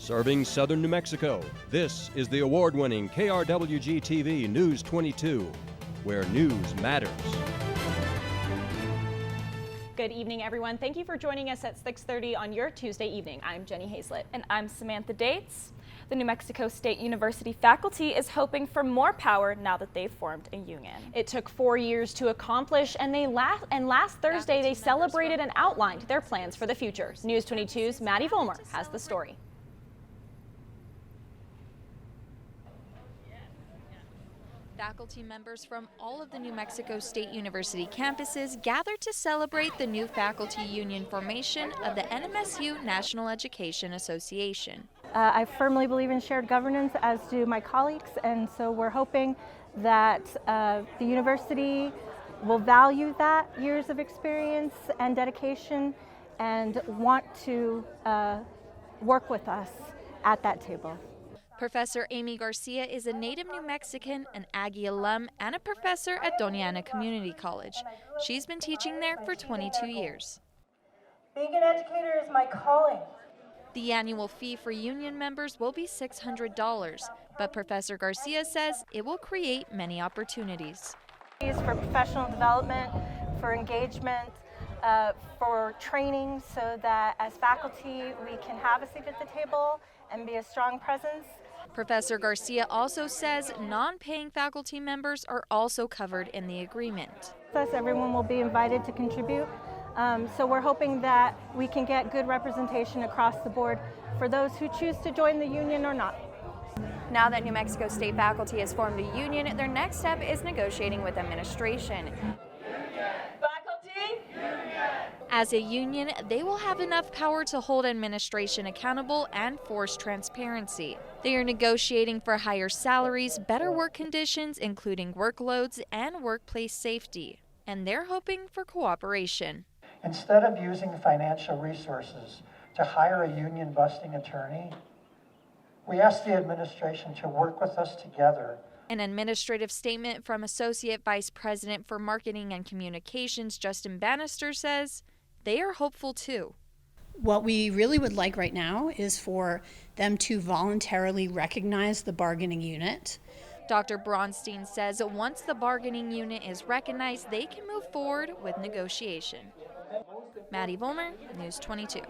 Serving southern New Mexico, this is the award-winning KRWG-TV News 22, where news matters. Good evening, everyone. Thank you for joining us at 6:30 on your Tuesday evening. I'm Jenny Hazlett. And I'm Samantha Dates. The New Mexico State University faculty is hoping for more power now that they've formed a union. It took 4 years to accomplish, and last Thursday they celebrated and outlined their plans for the future. News 22's Maddie Vollmer has the story. Faculty members from all of the New Mexico State University campuses gathered to celebrate the new faculty union formation of the NMSU National Education Association. I firmly believe in shared governance, as do my colleagues, and so we're hoping that the university will value that years of experience and dedication and want to work with us at that table. Professor Amy Garcia is a native New Mexican, an Aggie alum, and a professor at Doña Ana Community College. She's been teaching there for 22 years. Being an educator is my calling. The annual fee for union members will be $600, but Professor Garcia says it will create many opportunities. For professional development, for engagement, for training, so that as faculty we can have a seat at the table and be a strong presence. Professor Garcia also says non-paying faculty members are also covered in the agreement. Thus, everyone will be invited to contribute. So we're hoping that we can get good representation across the board for those who choose to join the union or not. Now that New Mexico State faculty has formed a union, their next step is negotiating with administration. As a union, they will have enough power to hold administration accountable and force transparency. They are negotiating for higher salaries, better work conditions, including workloads and workplace safety. And they're hoping for cooperation. Instead of using financial resources to hire a union-busting attorney, we ask the administration to work with us together. An administrative statement from Associate Vice President for Marketing and Communications, Justin Bannister, says they are hopeful too. What we really would like right now is for them to voluntarily recognize the bargaining unit. Dr. Bronstein says once the bargaining unit is recognized, they can move forward with negotiation. Maddie Vollmer, News 22.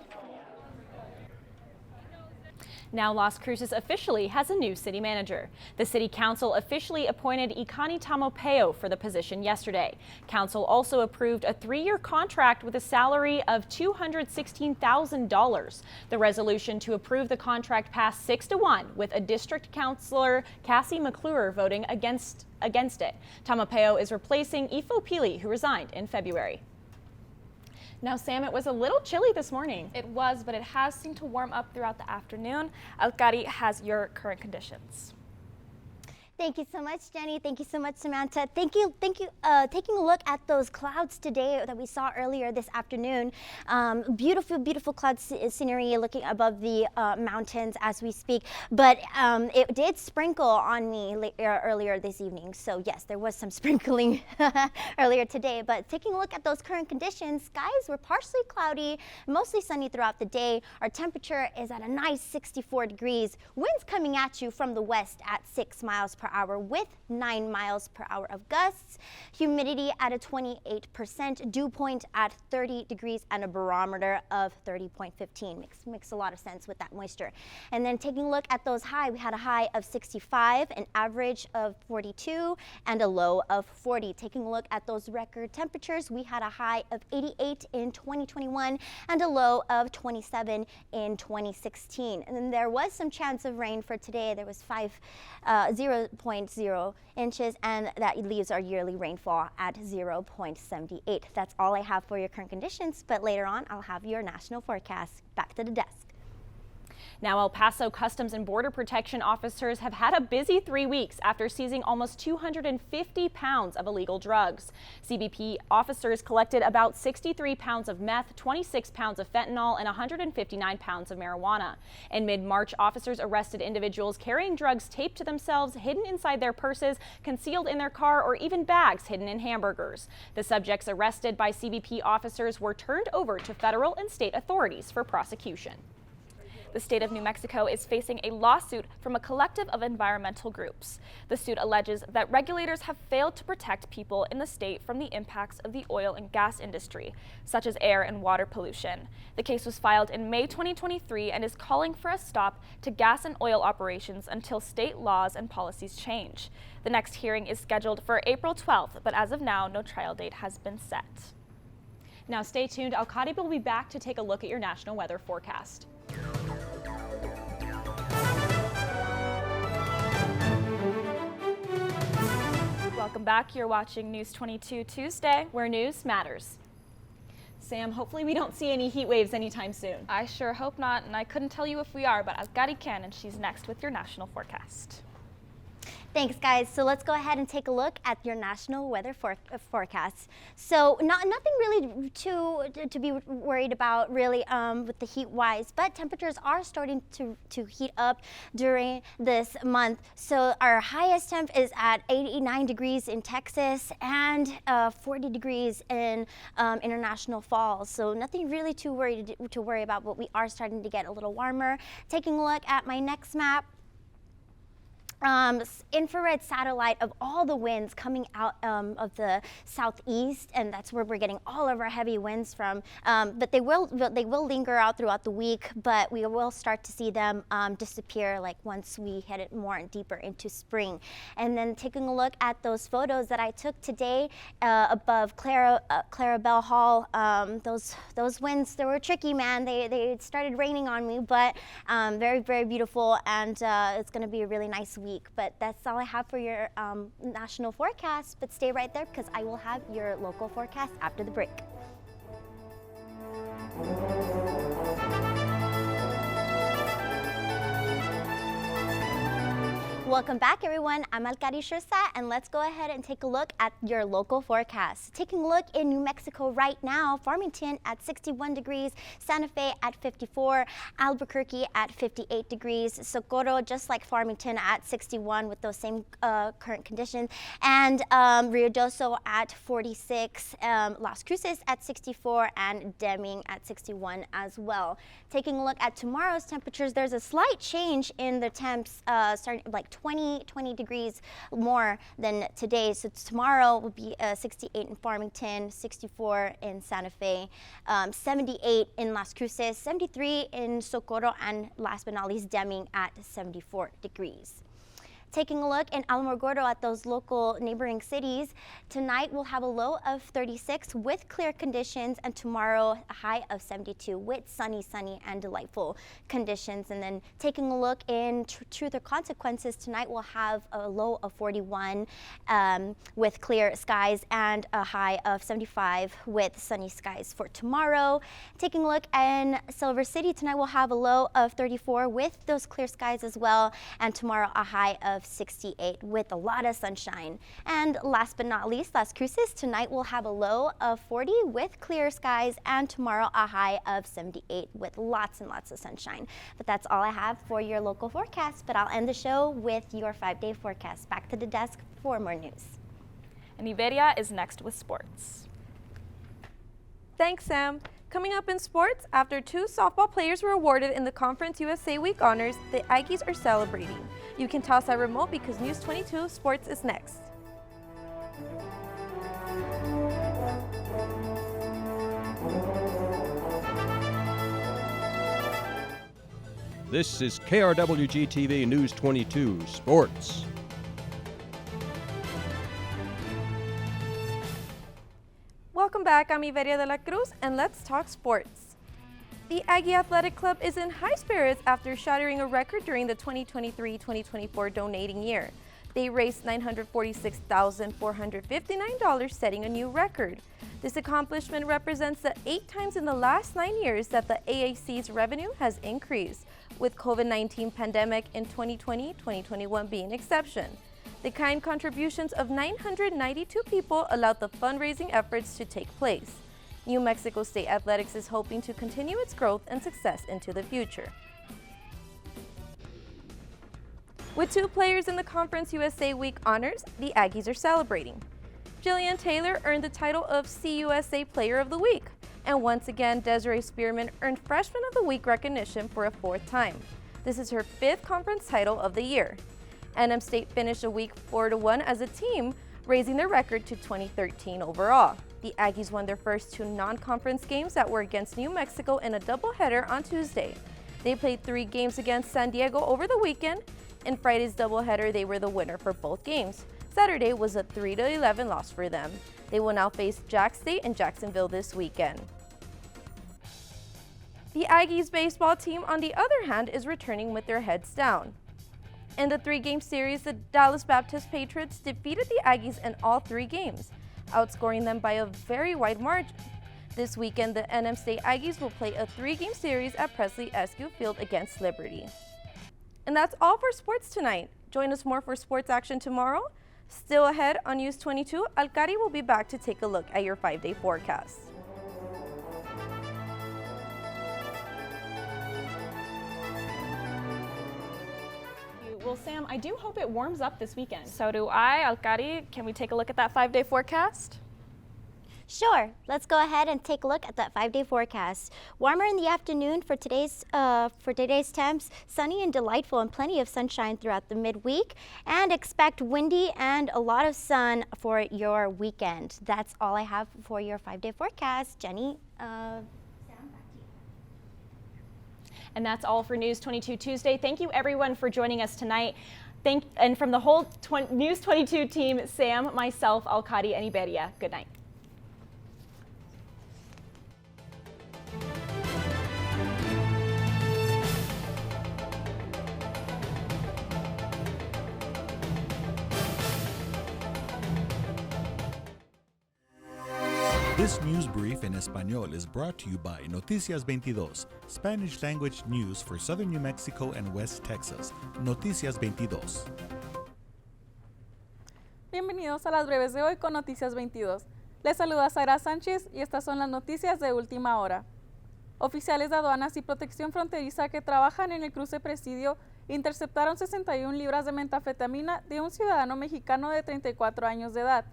Now Las Cruces officially has a new city manager. The city council officially appointed Ikani Tamopeo for the position yesterday. Council also approved a 3-year contract with a salary of $216,000. The resolution to approve the contract passed 6-1, with a district councilor, Cassie McClure, voting against it. Tamopeo is replacing Ifo Pili, who resigned in February. Now, Sam, it was a little chilly this morning. It was, but it has seemed to warm up throughout the afternoon. Alcari has your current conditions. Thank you so much, Jenny. Thank you so much, Samantha. Thank you. Taking a look at those clouds today that we saw earlier this afternoon. Beautiful, beautiful cloud scenery looking above the mountains as we speak. But it did sprinkle on me earlier this evening. So yes, there was some sprinkling earlier today. But taking a look at those current conditions, skies were partially cloudy, mostly sunny throughout the day. Our temperature is at a nice 64 degrees. Winds coming at you from the west at 6 miles per hour with 9 miles per hour of gusts. Humidity at a 28%, dew point at 30 degrees, and a barometer of 30.15. Makes a lot of sense with that moisture. And then taking a look at those highs, we had a high of 65, an average of 42, and a low of 40. Taking a look at those record temperatures, we had a high of 88 in 2021 and a low of 27 in 2016. And then there was some chance of rain for today. There was 0.0 inches, and that leaves our yearly rainfall at 0.78. That's all I have for your current conditions, but later on I'll have your national forecast. Back to the desk. Now, El Paso Customs and Border Protection officers have had a busy 3 weeks after seizing almost 250 pounds of illegal drugs. CBP officers collected about 63 pounds of meth, 26 pounds of fentanyl, and 159 pounds of marijuana. In mid-March, officers arrested individuals carrying drugs taped to themselves, hidden inside their purses, concealed in their car, or even bags hidden in hamburgers. The subjects arrested by CBP officers were turned over to federal and state authorities for prosecution. The state of New Mexico is facing a lawsuit from a collective of environmental groups. The suit alleges that regulators have failed to protect people in the state from the impacts of the oil and gas industry, such as air and water pollution. The case was filed in May 2023 and is calling for a stop to gas and oil operations until state laws and policies change. The next hearing is scheduled for April 12th, but as of now, no trial date has been set. Now stay tuned. Al-Khadib will be back to take a look at your national weather forecast. Welcome back. You're watching News 22 Tuesday, where news matters. Sam, hopefully we don't see any heat waves anytime soon. I sure hope not, and I couldn't tell you if we are, but Alcari can, and she's next with your national forecast. Thanks, guys. So let's go ahead and take a look at your national weather forecast. So nothing really to be worried about really with the heat wise, but temperatures are starting to heat up during this month. So our highest temp is at 89 degrees in Texas and 40 degrees in International Falls. So nothing really to worry about, but we are starting to get a little warmer. Taking a look at my next map. Infrared satellite of all the winds coming out of the southeast, and that's where we're getting all of our heavy winds from. But they will linger out throughout the week, but we will start to see them disappear like once we head it more and deeper into spring. And then taking a look at those photos that I took today above Clarabelle Hall, those winds, they were tricky, man. They started raining on me, but very, very beautiful, and it's going to be a really nice week. But that's all I have for your national forecast. But stay right there because I will have your local forecast after the break. Welcome back, everyone. I'm Alcari and let's go ahead and take a look at your local forecast. Taking a look in New Mexico right now, Farmington at 61 degrees, Santa Fe at 54, Albuquerque at 58 degrees, Socorro just like Farmington at 61 with those same current conditions, and Ruidoso at 46, Las Cruces at 64, and Deming at 61 as well. Taking a look at tomorrow's temperatures, there's a slight change in the temps, starting like 20 degrees more than today. So tomorrow will be 68 in Farmington, 64 in Santa Fe, 78 in Las Cruces, 73 in Socorro, and last but not least, Deming at 74 degrees. Taking a look in Alamogordo at those local neighboring cities, tonight we'll have a low of 36 with clear conditions, and tomorrow a high of 72 with sunny and delightful conditions. And then taking a look in Truth or Consequences, tonight we'll have a low of 41 with clear skies and a high of 75 with sunny skies for tomorrow. Taking a look in Silver City, tonight we'll have a low of 34 with those clear skies as well, and tomorrow a high of 68 with a lot of sunshine. And last but not least, Las Cruces, tonight we'll have a low of 40 with clear skies, and tomorrow a high of 78 with lots and lots of sunshine. But that's all I have for your local forecast, but I'll end the show with your 5-day forecast. Back to the desk for more news. And Iberia is next with sports. Thanks, Sam. Coming up in sports, after 2 softball players were awarded in the Conference USA Week honors, the Aggies are celebrating. You can toss that remote because News 22 Sports is next. This is KRWG-TV News 22 Sports. Welcome back, I'm Iberia de la Cruz, and let's talk sports. The Aggie Athletic Club is in high spirits after shattering a record during the 2023-2024 donating year. They raised $946,459, setting a new record. This accomplishment represents the 8 times in the last 9 years that the AAC's revenue has increased, with COVID-19 pandemic in 2020-2021 being an exception. The kind contributions of 992 people allowed the fundraising efforts to take place. New Mexico State Athletics is hoping to continue its growth and success into the future. With 2 players in the Conference USA Week honors, the Aggies are celebrating. Jillian Taylor earned the title of CUSA Player of the Week, And once again, Desiree Spearman earned Freshman of the Week recognition for a 4th time. This is her 5th conference title of the year. NM State finished the week 4-1 as a team, raising their record to 2013 overall. The Aggies won their first 2 non-conference games that were against New Mexico in a doubleheader on Tuesday. They played 3 games against San Diego over the weekend. In Friday's doubleheader, they were the winner for both games. Saturday was a 3-11 loss for them. They will now face Jack State and Jacksonville this weekend. The Aggies baseball team, on the other hand, is returning with their heads down. In the 3-game series, the Dallas Baptist Patriots defeated the Aggies in all 3 games, outscoring them by a very wide margin. This weekend, the NM State Aggies will play a 3-game series at Presley Askew Field against Liberty. And that's all for sports tonight. Join us more for sports action tomorrow. Still ahead on News 22, Alcari will be back to take a look at your 5-day forecast. Well, Sam, I do hope it warms up this weekend. So do I. Alcari, can we take a look at that 5-day forecast? Sure, let's go ahead and take a look at that 5-day forecast. Warmer in the afternoon for today's temps, sunny and delightful and plenty of sunshine throughout the midweek, and expect windy and a lot of sun for your weekend. That's all I have for your 5-day forecast. Jenny, Sam, back to you. And that's all for News 22 Tuesday. Thank you everyone for joining us tonight. And from the whole News 22 team, Sam, myself, Alcari, and Iberia, good night. This news brief in Español is brought to you by Noticias 22, Spanish language news for southern New Mexico and West Texas. Noticias 22. Bienvenidos a las breves de hoy con Noticias 22. Les saluda Zaira Sánchez y estas son las noticias de última hora. Oficiales de aduanas y protección fronteriza que trabajan en el cruce Presidio interceptaron 61 libras de metanfetamina de un ciudadano mexicano de 34 años de edad.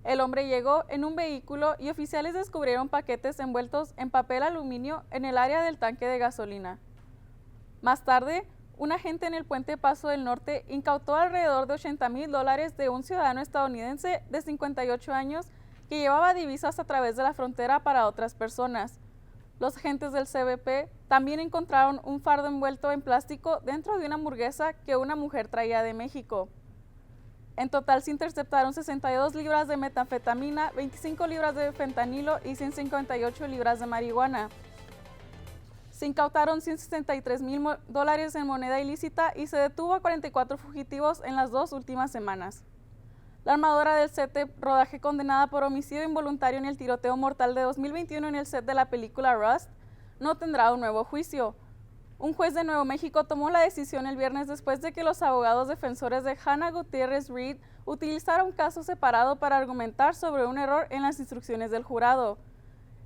El hombre llegó en un vehículo y oficiales descubrieron paquetes envueltos en papel aluminio en el área del tanque de gasolina. Más tarde, un agente en el puente Paso del Norte incautó alrededor de $80,000 de un ciudadano estadounidense de 58 años que llevaba divisas a través de la frontera para otras personas. Los agentes del CBP también encontraron un fardo envuelto en plástico dentro de una hamburguesa que una mujer traía de México. En total se interceptaron 62 libras de metanfetamina, 25 libras de fentanilo y 158 libras de marihuana. Se incautaron $163,000 en moneda ilícita y se detuvo a 44 fugitivos en las 2 últimas semanas. La armadora del set de rodaje condenada por homicidio involuntario en el tiroteo mortal de 2021 en el set de la película Rust no tendrá un nuevo juicio. Un juez de Nuevo México tomó la decisión el viernes después de que los abogados defensores de Hannah Gutiérrez Reed utilizaron un caso separado para argumentar sobre un error en las instrucciones del jurado.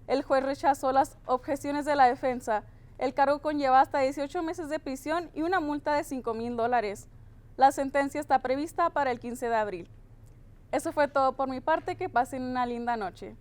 El juez rechazó las objeciones de la defensa. El cargo conlleva hasta 18 meses de prisión y una multa de $5,000. La sentencia está prevista para el 15 de abril. Eso fue todo por mi parte. Que pasen una linda noche.